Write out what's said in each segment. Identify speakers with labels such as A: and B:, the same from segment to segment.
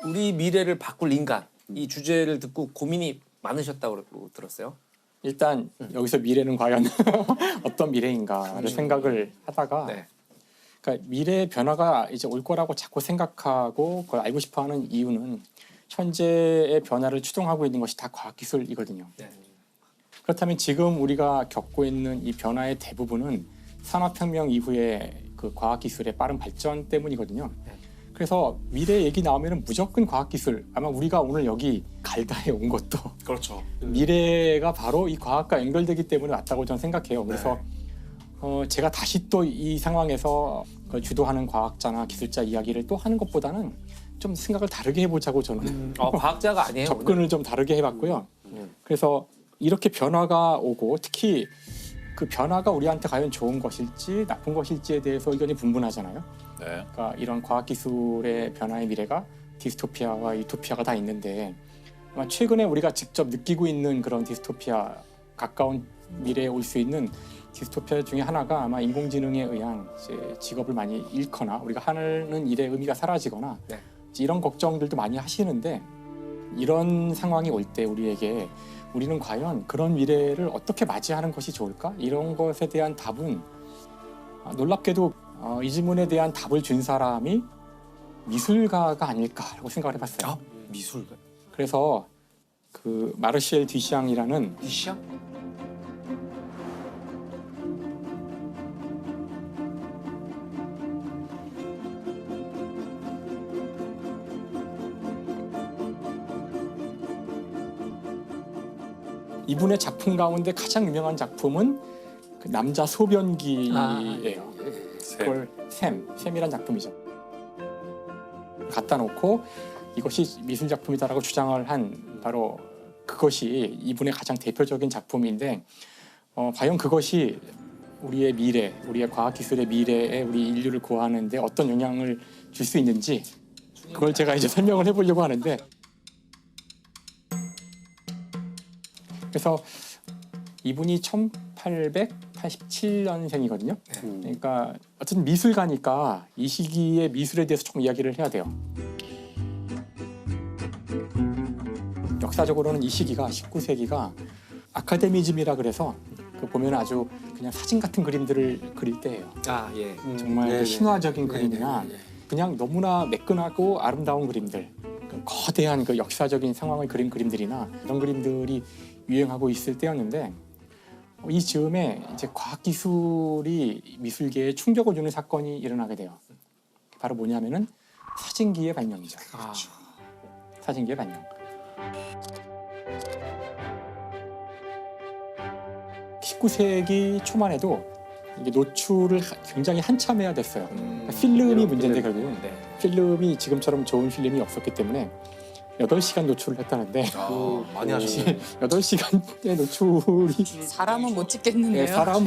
A: 우리 미래를 바꿀 인간 이 주제를 듣고 고민이 많으셨다고 들었어요.
B: 일단 여기서 미래는 과연 어떤 미래인가를 생각을 하다가
A: 네.
B: 그러니까 미래의 변화가 이제 올 거라고 자꾸 생각하고 그걸 알고 싶어하는 이유는 현재의 변화를 추동하고 있는 것이 다 과학기술이거든요.
A: 네.
B: 그렇다면 지금 우리가 겪고 있는 이 변화의 대부분은 산업혁명 이후의 그 과학기술의 빠른 발전 때문이거든요.
A: 네.
B: 그래서 미래 얘기 나오면 무조건 과학기술, 아마 우리가 오늘 여기 갈다에 온 것도
C: 그렇죠.
B: 미래가 바로 이 과학과 연결되기 때문에 왔다고 저는 생각해요. 그래서 제가 다시 또 이 상황에서 그걸 주도하는 과학자나 기술자 이야기를 또 하는 것보다는 좀 생각을 다르게 해보자고 저는
A: 과학자가 아니에요.
B: 접근을 좀 다르게 해봤고요. 그래서 이렇게 변화가 오고 특히 그 변화가 우리한테 과연 좋은 것일지 나쁜 것일지에 대해서 의견이 분분하잖아요.
C: 네.
B: 그러니까 이런 과학기술의 변화의 미래가 디스토피아와 유토피아가 다 있는데 아마 최근에 우리가 직접 느끼고 있는 그런 디스토피아, 가까운 미래에 올 수 있는 디스토피아 중에 하나가 아마 인공지능에 의한 이제 직업을 많이 잃거나 우리가 하는 일의 의미가 사라지거나
A: 네.
B: 이런 걱정들도 많이 하시는데 이런 상황이 올 때 우리에게 우리는 과연 그런 미래를 어떻게 맞이하는 것이 좋을까? 이런 것에 대한 답은 놀랍게도 이 질문에 대한 답을 준 사람이 미술가가 아닐까라고 생각을 해봤어요.
A: 미술가.
B: 그래서 그 마르시엘 듀샹이라는
A: 디시앙?
B: 이분의 작품 가운데 가장 유명한 작품은 그 남자 소변기예요. 그걸 샘이란 작품이죠. 갖다 놓고 이것이 미술 작품이다라고 주장을 한 바로 그것이 이분의 가장 대표적인 작품인데 과연 그것이 우리의 미래, 우리의 과학기술의 미래에 우리 인류를 구하는데 어떤 영향을 줄 수 있는지 그걸 제가 이제 설명을 해보려고 하는데 그래서 이분이 1887년생이거든요. 그러니까 어쨌든 미술가니까 이 시기의 미술에 대해서 좀 이야기를 해야 돼요. 역사적으로는 이 시기가 19세기가 아카데미즘이라 그래서 그 보면 아주 그냥 사진 같은 그림들을 그릴 때예요.
A: 아 예.
B: 정말 그 신화적인 그림이나
A: 네네.
B: 그냥 너무나 매끈하고 아름다운 그림들, 그 거대한 그 역사적인 상황을 그린 그림들이나 이런 그림들이 유행하고 있을 때였는데 이 즈음에 이제 과학기술이 미술계에 충격을 주는 사건이 일어나게 돼요. 바로 뭐냐면은 사진기의 발명이죠. 사진기의 발명. 19세기 초만 해도 이게 노출을 굉장히 한참 해야 됐어요. 그러니까 필름이 문제인데 결국은
A: 네.
B: 필름이 지금처럼 좋은 필름이 없었기 때문에 8시간 노출을 했다는데
C: 많이 하셨어요.
B: 8시간의 노출이
D: 사람은 못 찍겠는데요.
B: 사람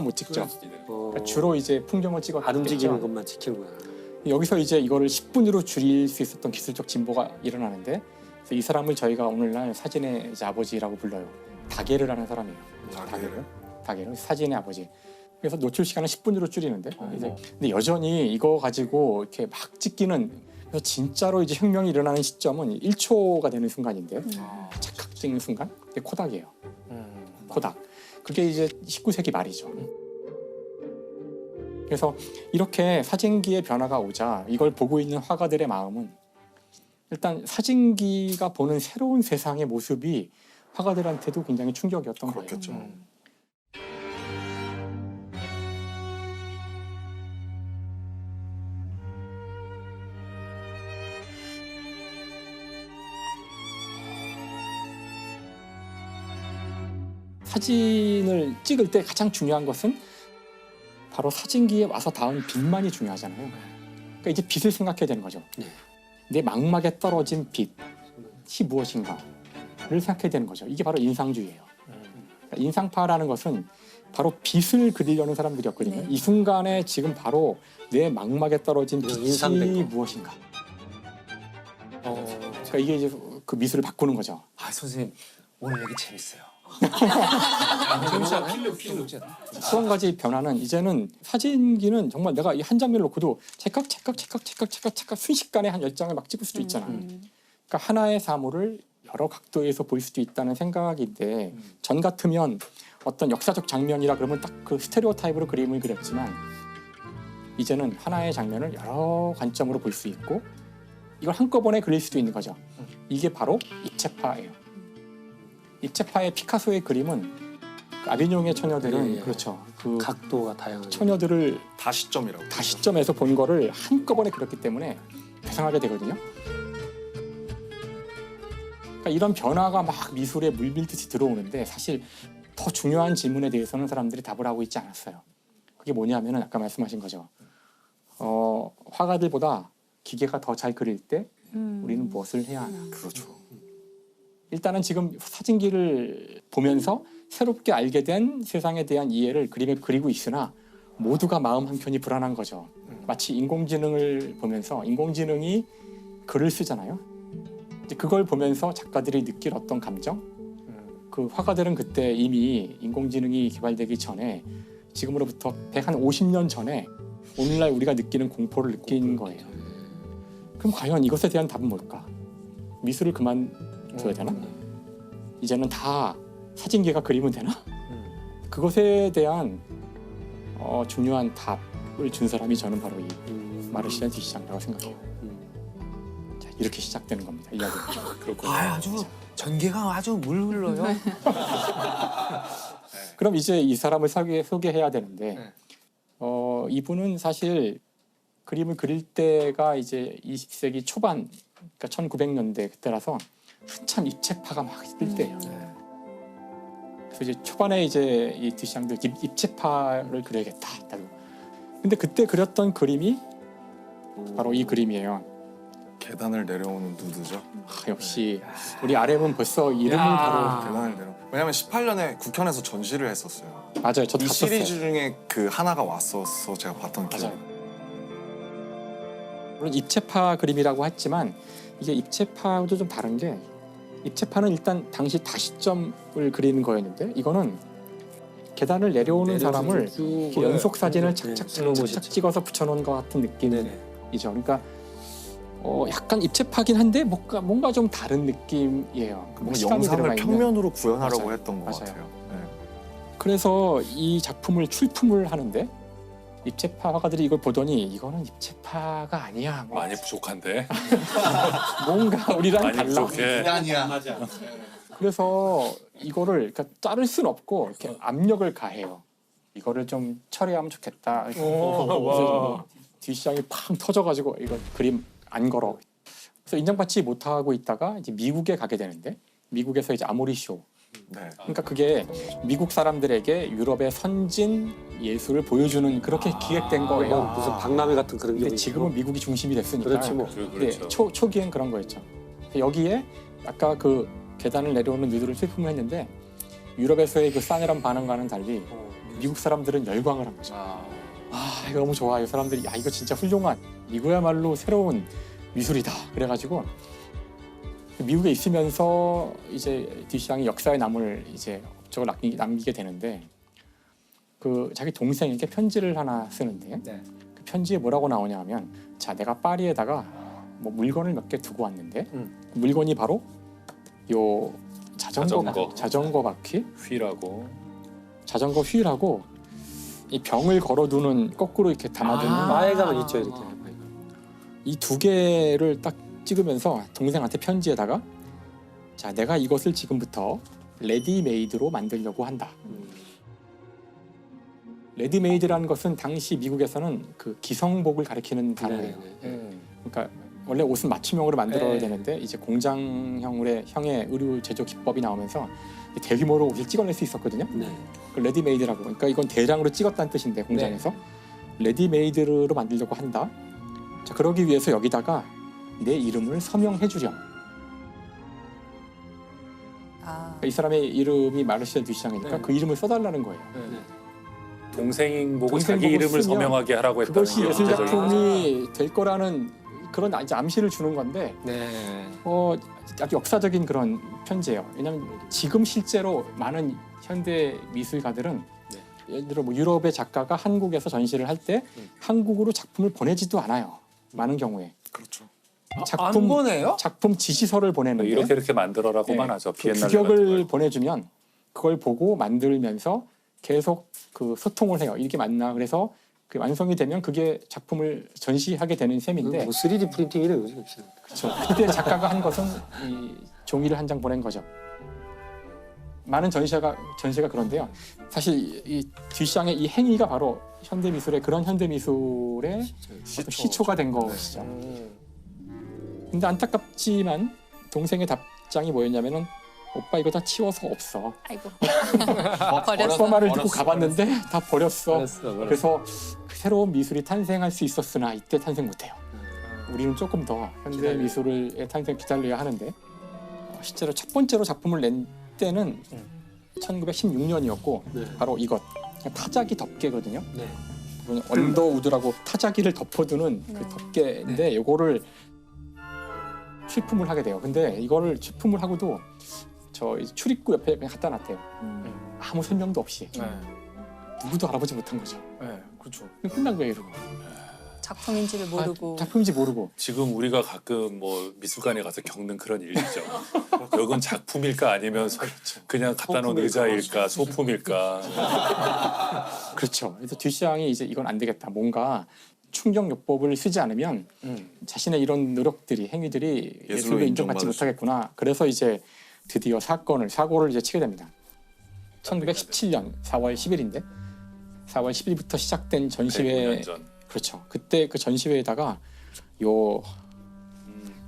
B: 못 찍죠. 그러니까 주로 이제 풍경을 찍어
E: 안 움직이는 것만 지키는 거야.
B: 여기서 이제 이거를 10분으로 줄일 수 있었던 기술적 진보가 일어나는데 그래서 이 사람을 저희가 오늘날 사진의 이제 아버지라고 불러요. 다게르라는 사람이에요. 다게르 사진의 아버지. 그래서 노출 시간을 10분으로 줄이는데 이제 근데 여전히 이거 가지고 이렇게 막 찍기는 그래서 진짜로 이제 혁명이 일어나는 시점은 1초가 되는 순간인데 착각 찍는 순간 그게 코닥이에요. 코닥. 그게 이제 19세기 말이죠. 그래서 이렇게 사진기의 변화가 오자 이걸 보고 있는 화가들의 마음은 일단 사진기가 보는 새로운 세상의 모습이 화가들한테도 굉장히 충격이었던
C: 그렇겠죠.
B: 거예요. 사진을 찍을 때 가장 중요한 것은 바로 사진기에 와서 닿은 빛만이 중요하잖아요. 그러니까 이제 빛을 생각해야 되는 거죠. 내 망막에 떨어진 빛이 무엇인가를 생각해야 되는 거죠. 이게 바로 인상주의예요. 그러니까 인상파라는 것은 바로 빛을 그리려는 사람들이었거든요.
D: 네.
B: 이 순간에 지금 바로 내 망막에 떨어진 빛이
E: 인상된 거.
B: 무엇인가. 그러니까 이게 이제 그 미술을 바꾸는 거죠.
A: 아 선생님 오늘 얘기 재밌어요.
B: 또 한 가지 변화는 이제는 사진기는 정말 내가 이 한 장면을 놓고도 찰칵 순식간에 한 10장을 막 찍을 수도 있잖아. 그러니까 하나의 사물을 여러 각도에서 볼 수도 있다는 생각인데 전 같으면 어떤 역사적 장면이라 그러면 딱 그 스테레오 타입으로 그림을 그렸지만 이제는 하나의 장면을 여러 관점으로 볼 수 있고 이걸 한꺼번에 그릴 수도 있는 거죠. 이게 바로 입체파예요. 입체파의 피카소의 그림은 그 아비뇽의 처녀들은
C: 예.
B: 그렇죠. 그
C: 각도가 다양하게.
B: 처녀들을
D: 다시점이라고.
B: 다시점에서 본 거를 한꺼번에 그렸기 때문에 배상하게 되거든요. 그러니까 이런 변화가 막 미술에 물밀듯이 들어오는데 사실 더 중요한 질문에 대해서는 사람들이 답을 하고 있지 않았어요. 그게 뭐냐면은 아까 말씀하신 거죠. 화가들보다 기계가 더 잘 그릴 때 우리는 무엇을 해야 하나.
D: 그렇죠.
B: 일단은 지금 사진기를 보면서 새롭게 알게 된 세상에 대한 이해를 그림에 그리고 있으나 모두가 마음 한켠이 불안한 거죠. 마치 인공지능을 보면서 인공지능이 글을 쓰잖아요. 이제 그걸 보면서 작가들이 느낄 어떤 감정? 그 화가들은 그때 이미 인공지능이 개발되기 전에 지금으로부터 150년 전에 오늘날 우리가 느끼는 공포를 느낀 거예요. 그럼 과연 이것에 대한 답은 뭘까? 미술을 그만둬야 되나? 이제는 다 사진기가 그리면 되나? 그것에 대한 중요한 답을 준 사람이 저는 바로 이 마르시안 디시장이라고 생각해요. 자, 이렇게 시작되는 겁니다. 이야기가.
A: 그렇군요. 아주 전개가 아주 물 흘러요.
B: 그럼 이제 이 사람을 소개해야 되는데
A: 네.
B: 이분은 사실 그림을 그릴 때가 이제 20세기 초반, 그러니까 1900년대 그때라서 한참 입체파가 막 뜰 때예요. 그래서 이제 초반에 이제 이 드샹도 입체파를 그려야겠다. 나도. 근데 그때 그렸던 그림이 바로 이 그림이에요.
D: 계단을 내려오는 누드죠.
B: 역시 우리 아렘은 벌써 이름을 바로
D: 계단을 내려. 왜냐면 18년에 국현에서 전시를 했었어요.
B: 맞아요. 저도
D: 이
B: 봤었어요.
D: 시리즈 중에 그 하나가 왔어서 제가 봤던 기억이.
B: 맞아요. 물론 입체파 그림이라고 했지만 이게 입체파도 좀 다른 게 입체파는 일단 당시 다시점을 그리는 거였는데 이거는 계단을 내려오는 사람을 이렇게 연속 사진을 착착 찍어서 붙여놓은 것 같은 느낌이죠. 그러니까 약간 입체파긴 한데 뭔가 좀 다른 느낌이에요.
D: 뭔가
B: 시간이 들어가
D: 영상을
B: 있는.
D: 평면으로 구현하려고
B: 맞아요.
D: 했던 것
B: 맞아요.
D: 같아요. 네.
B: 그래서 이 작품을 출품을 하는데 입체파 화가들이 이걸 보더니 이거는 입체파가 아니야.
E: 많이 부족한데.
B: 뭔가 우리랑
E: 많이
B: 달라.
E: 부족해.
B: 그래서 이거를 그러니까 자를 순 없고 이렇게 압력을 가해요. 이거를 좀 처리하면 좋겠다. 그래서 뒷시장이 팡 터져가지고 이거 그림 안 걸어. 그래서 인정받지 못하고 있다가 이제 미국에 가게 되는데 미국에서 이제 아모리 쇼.
D: 네.
B: 그러니까 그게 미국 사람들에게 유럽의 선진 예술을 보여주는 그렇게 기획된 거예요.
C: 무슨 박람회 같은 그런 게
B: 근데 지금은 미국이 중심이 됐으니까.
C: 그렇지 뭐.
E: 그렇죠.
B: 초기엔 그런 거였죠. 여기에 아까 그 계단을 내려오는 누드를 출품을 했는데 유럽에서의 그 싸늘한 반응과는 달리 미국 사람들은 열광을 한 거죠. 이거 너무 좋아요. 사람들이 야 이거 진짜 훌륭한 이거야말로 새로운 미술이다. 그래가지고 미국에 있으면서 이제 디샹이 역사에 남을 이제 업적을 남기게 되는데 그 자기 동생에게 편지를 하나 쓰는데 그 편지에 뭐라고 나오냐면 자 내가 파리에다가 뭐 물건을 몇 개 두고 왔는데 그 물건이 바로 요 자전거 바퀴 자전거 휠하고 이 병을 걸어두는 거꾸로 이렇게 담아두는
C: 마에가 있죠 이렇게.
B: 이 두 개를 딱 찍으면서 동생한테 편지에다가 자 내가 이것을 지금부터 레디메이드로 만들려고 한다. 레디메이드라는 것은 당시 미국에서는 그 기성복을 가리키는 단어예요. 그러니까 원래 옷은 맞춤형으로 만들어야 되는데 이제 공장형의 의류 제조 기법이 나오면서 대규모로 옷을 찍어낼 수 있었거든요. 그 레디메이드라고. 그러니까 이건 대량으로 찍었다는 뜻인데 공장에서 레디메이드로 만들려고 한다. 자 그러기 위해서 여기다가 내 이름을 서명해 주렴. 그러니까 이 사람의 이름이 마르시안 듀샹이니까 그 이름을 써달라는 거예요.
E: 동생 보고
B: 동생
E: 자기
B: 보고
E: 이름을
B: 쓰면
E: 서명하게 하라고 했다는
B: 그것이
E: 게
B: 예술
E: 문제적인 거죠.
B: 작품이 될 거라는 그런 이제 암시를 주는 건데
C: 네.
B: 아주 역사적인 그런 편지예요. 왜냐하면 지금 실제로 많은 현대 미술가들은 예를 들어 뭐 유럽의 작가가 한국에서 전시를 할 때 한국으로 작품을 보내지도 않아요. 많은 경우에
D: 그렇죠.
A: 안 보내요?
B: 작품 지시서를 보내는데
E: 이렇게 만들어라고만
B: 네.
E: 하죠.
B: 그
E: 비엔날레
B: 규격을
E: 같은 걸.
B: 보내주면 그걸 보고 만들면서 계속 그 소통을 해요. 이렇게 맞나? 그래서 그 완성이 되면 그게 작품을 전시하게 되는 셈인데
C: 뭐 3D 프린팅이래요, 요즘.
B: 그렇죠. 그때 작가가 한 것은 이 종이를 한 장 보낸 거죠. 많은 전시가 그런데요. 사실 이 듀샹의 이 행위가 바로 현대 미술의 그런 현대 미술의 시초가 된 것이죠. 근데 안타깝지만 동생의 답장이 뭐였냐면은 오빠 이거 다 치워서 없어.
F: 아이고.
B: 오빠 말을 듣고 가봤는데 다 버렸어. 그래서 그 새로운 미술이 탄생할 수 있었으나 이때 탄생 못해요. 우리는 조금 더 현대 미술의 탄생 기다려야 하는데 실제로 첫 번째로 작품을 낸 때는 1916년이었고
C: 네.
B: 바로 이것 타자기 덮개거든요.
C: 네.
B: 언더우드라고 타자기를 덮어두는 그
F: 네.
B: 덮개인데 이거를 출품을 하게 돼요. 근데 이거를 출품을 하고도 저 출입구 옆에 그냥 갖다 놨대요. 아무 설명도 없이
A: 네.
B: 누구도 알아보지 못한 거죠.
A: 네, 그렇죠.
B: 끝난 거예요, 이러고.
F: 작품인지를 모르고.
B: 작품인지 모르고.
E: 지금 우리가 가끔 뭐 미술관에 가서 겪는 그런 일이죠. 이건 작품일까 아니면 그냥 갖다 놓은 의자일까 소품일까.
B: 그렇죠. 그래서 듀샹이 이제 이건 안 되겠다. 뭔가 충격요법을 쓰지 않으면 자신의 이런 노력들이 행위들이 예술로 인정받지
D: 인정받을
B: 못하겠구나. 그래서 이제 드디어 사고를 이제 치게 됩니다. 1917년 4월 10일인데 4월 10일부터 시작된 전시회
E: 100년 전.
B: 그렇죠. 그때 그 전시회에다가 요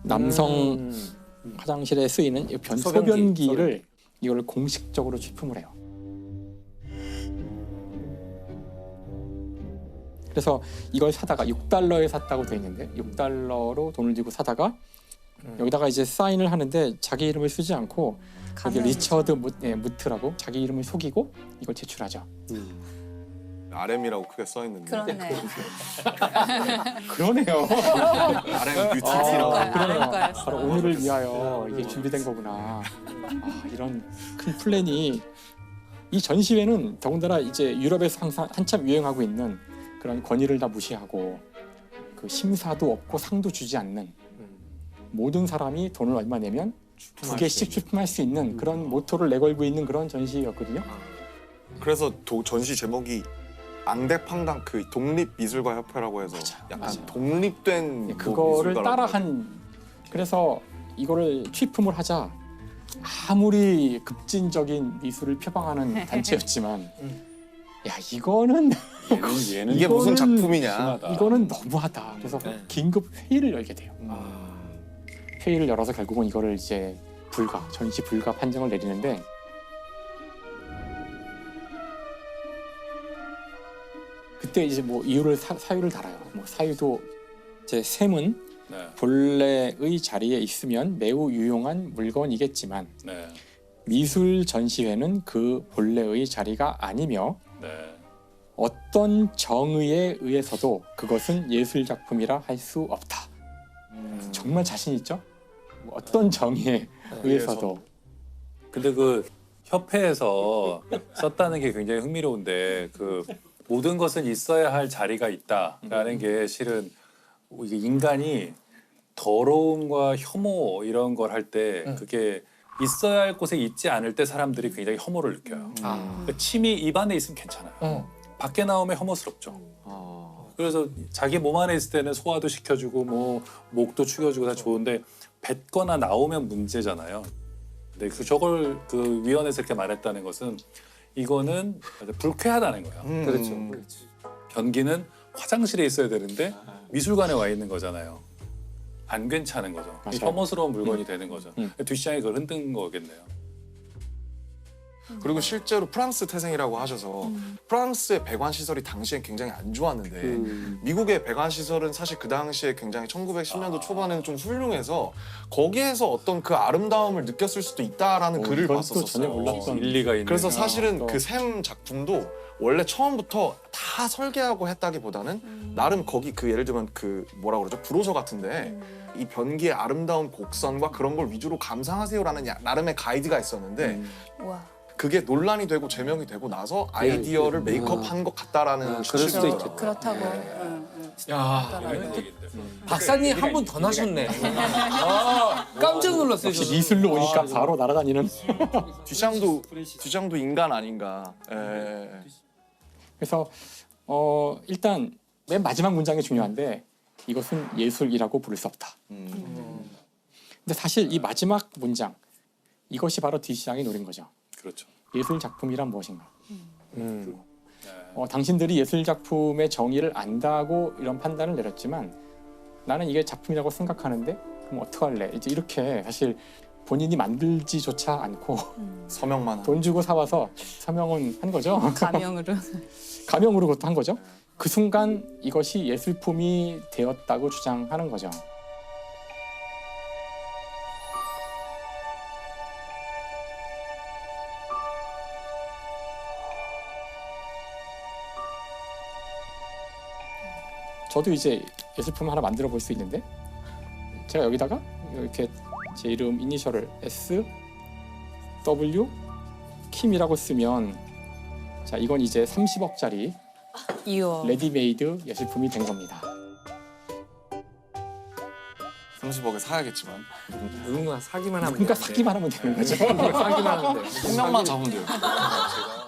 B: 남성 화장실에 쓰이는 이 소변기를 이걸 공식적으로 출품을 해요. 그래서 이걸 사다가 6달러에 샀다고 돼 있는데 6달러로 돈을 들고 사다가 여기다가 이제 사인을 하는데 자기 이름을 쓰지 않고 여기
F: 가면이죠.
B: 리처드 무트라고 자기 이름을 속이고 이걸 제출하죠.
D: RM이라고 크게 써 있는데.
F: 그러네.
B: 그러네요.
D: RM 뮤티티라고.
F: 그러네요.
B: 바로 오늘을 위하여 이게 준비된 거구나. 이런 큰 플랜이 이 전시회는 더군다나 이제 유럽에서 항상 한참 유행하고 있는 그런 권위를 다 무시하고 그 심사도 없고 상도 주지 않는 모든 사람이 돈을 얼마 내면 2개씩 출품할 수 있는 그런 모토를 내걸고 있는 그런 전시였거든요.
D: 그래서 전시 제목이 앙대팡당 그 독립미술가 협회라고 해서 약간
B: 맞아요.
D: 독립된 뭐
B: 그거를
D: 미술가라고
B: 따라한 그래서 이거를 취품을 하자 아무리 급진적인 미술을 표방하는 단체였지만 야 이거는
E: 얘는
D: 이게 무슨
B: 이거는
D: 작품이냐.
E: 심하다.
B: 이거는 너무하다. 그래서 긴급 회의를 열게 돼요. 회의를 열어서 결국은 이거를 이제 전시 불가 판정을 내리는데 그때 이제 뭐 이유를 사유를 달아요. 뭐 사유도 이제 샘은
E: 네.
B: 본래의 자리에 있으면 매우 유용한 물건이겠지만
E: 네.
B: 미술 전시회는 그 본래의 자리가 아니며
E: 네.
B: 어떤 정의에 의해서도 그것은 예술 작품이라 할 수 없다. 정말 자신 있죠? 뭐 어떤 정의에 의해서도
E: 근데 그 협회에서 썼다는 게 굉장히 흥미로운데 그 모든 것은 있어야 할 자리가 있다라는 게 실은 이게 인간이 더러움과 혐오 이런 걸 할 때 그게 있어야 할 곳에 있지 않을 때 사람들이 굉장히 혐오를 느껴요. 그러니까 침이 입 안에 있으면 괜찮아요. 밖에 나오면 혐오스럽죠. 그래서 자기 몸 안에 있을 때는 소화도 시켜주고 뭐 목도 축여주고 다 좋은데 뱉거나 나오면 문제잖아요. 근데 저걸 그 위원회에서 이렇게 말했다는 것은 이거는 불쾌하다는 거예요.
C: 그렇죠.
E: 변기는 화장실에 있어야 되는데 미술관에 와 있는 거잖아요. 안 괜찮은 거죠.
B: 맞아요.
E: 혐오스러운 물건이 되는 거죠. 듀샹이 그걸 흔든 거겠네요.
D: 그리고 실제로 프랑스 태생이라고 하셔서 프랑스의 배관 시설이 당시엔 굉장히 안 좋았는데 미국의 배관 시설은 사실 그 당시에 굉장히 1910년도 초반에는 좀 훌륭해서 거기에서 어떤 그 아름다움을 느꼈을 수도 있다라는 글을
B: 이건 또
D: 봤었어요.
B: 전혀 몰랐던
E: 일리가 있는.
D: 그래서 사실은
B: 또.
D: 그 샘 작품도 원래 처음부터 다 설계하고 했다기보다는 나름 거기 그 예를 들면 그 뭐라 그러죠? 브로셔 같은데 이 변기의 아름다운 곡선과 그런 걸 위주로 감상하세요라는 나름의 가이드가 있었는데
F: 와.
D: 그게 논란이 되고 제명이 되고 나서 아이디어를 메이크업한 것 같다라는
C: 그럴
D: 추측이
C: 수도
D: 있더라고요.
C: 있죠.
F: 그렇다고.
A: 야,
E: 얘기인데.
A: 박사님 한 분 더 나셨네. 아, 깜짝 놀랐어요.
B: 역시
A: 저는.
B: 미술로 오니까 바로 날아다니는.
D: 듀샹도 인간 아닌가. 예.
B: 그래서 일단 맨 마지막 문장이 중요한데 이것은 예술이라고 부를 수 없다. 근데 사실 이 마지막 문장 이것이 바로 뒷시장이 노린 거죠.
E: 그렇죠.
B: 예술 작품이란 무엇인가? 당신들이 예술 작품의 정의를 안다고 이런 판단을 내렸지만 나는 이게 작품이라고 생각하는데 그럼 어떡할래? 이제 이렇게 사실 본인이 만들지조차 않고
D: 서명만 한.
B: 돈 주고 사와서 서명은 한 거죠.
F: 가명으로.
B: 가명으로 그것도 한 거죠. 그 순간 이것이 예술품이 되었다고 주장하는 거죠. 저도 이제 예술품 하나 만들어 볼 수 있는데 제가 여기다가 이렇게 제 이름 이니셜을 S W 킴이라고 쓰면 자 이건 이제 30억짜리
F: 이어.
B: 레디메이드 예술품이 된 겁니다.
D: 30억에 사야겠지만
A: 누군가 사기만 하면
B: 그러니까
A: 되는데.
B: 사기만 하면 되는 거죠.
A: 사기만 하면 돼.
D: 한 명만 잡으면 돼요.
E: 제가